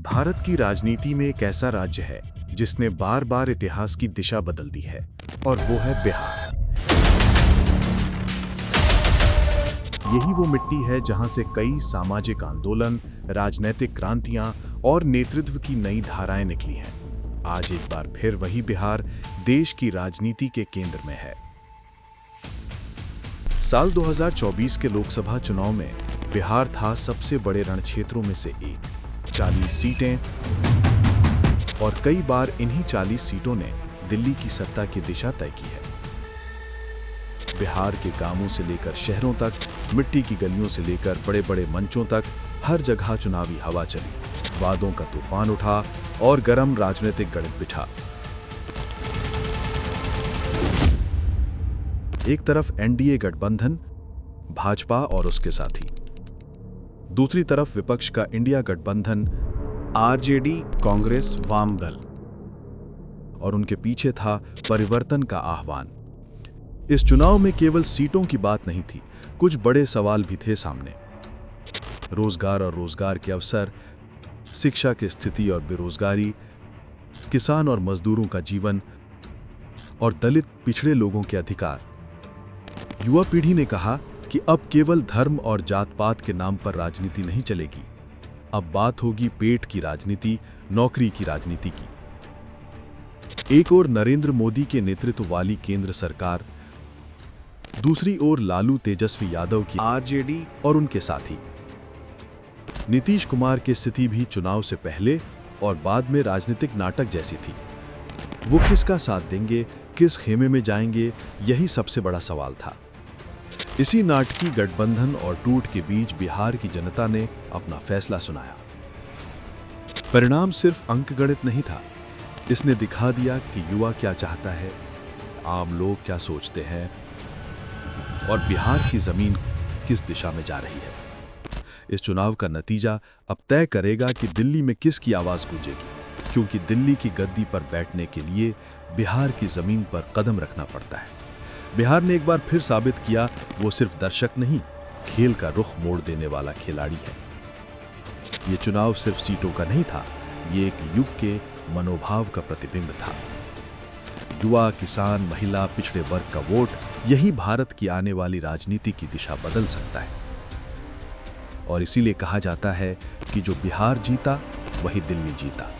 भारत की राजनीति में एक ऐसा राज्य है जिसने बार बार इतिहास की दिशा बदल दी है, और वो है बिहार। यही वो मिट्टी है जहां से कई सामाजिक आंदोलन, राजनीतिक क्रांतियां और नेतृत्व की नई धाराएं निकली हैं। आज एक बार फिर वही बिहार देश की राजनीति के केंद्र में है। साल 2024 के लोकसभा चुनाव में बिहार था सबसे बड़े रण क्षेत्रों में से एक। 40 सीटें, और कई बार इन्हीं 40 सीटों ने दिल्ली की सत्ता की दिशा तय की है। बिहार के गांवों से लेकर शहरों तक, मिट्टी की गलियों से लेकर बड़े बड़े मंचों तक हर जगह चुनावी हवा चली, वादों का तूफान उठा और गर्म राजनीतिक गणित बिठा। एक तरफ एनडीए गठबंधन, भाजपा और उसके साथी, दूसरी तरफ विपक्ष का इंडिया गठबंधन, आरजेडी, कांग्रेस, वाम दल, और उनके पीछे था परिवर्तन का आह्वान। इस चुनाव में केवल सीटों की बात नहीं थी, कुछ बड़े सवाल भी थे सामने। रोजगार और रोजगार के अवसर, शिक्षा की स्थिति और बेरोजगारी, किसान और मजदूरों का जीवन, और दलित पिछड़े लोगों के अधिकार। युवा पीढ़ी ने कहा कि अब केवल धर्म और जात पात के नाम पर राजनीति नहीं चलेगी, अब बात होगी पेट की राजनीति, नौकरी की राजनीति की। एक ओर नरेंद्र मोदी के नेतृत्व वाली केंद्र सरकार, दूसरी ओर लालू तेजस्वी यादव की आरजेडी और उनके साथी। नीतीश कुमार की स्थिति भी चुनाव से पहले और बाद में राजनीतिक नाटक जैसी थी। वो किसका साथ देंगे, किस खेमे में जाएंगे, यही सबसे बड़ा सवाल था। इसी नाटकीय गठबंधन और टूट के बीच बिहार की जनता ने अपना फैसला सुनाया। परिणाम सिर्फ अंकगणित नहीं था, इसने दिखा दिया कि युवा क्या चाहता है, आम लोग क्या सोचते हैं, और बिहार की जमीन किस दिशा में जा रही है। इस चुनाव का नतीजा अब तय करेगा कि दिल्ली में किसकी आवाज गूंजेगी, क्योंकि दिल्ली की गद्दी पर बैठने के लिए बिहार की जमीन पर कदम रखना पड़ता है। बिहार ने एक बार फिर साबित किया वो सिर्फ दर्शक नहीं, खेल का रुख मोड़ देने वाला खिलाड़ी है। ये चुनाव सिर्फ सीटों का नहीं था, ये एक युग के मनोभाव का प्रतिबिंब था। युवा, किसान, महिला, पिछड़े वर्ग का वोट, यही भारत की आने वाली राजनीति की दिशा बदल सकता है। और इसीलिए कहा जाता है कि जो बिहार जीता वही दिल्ली जीता।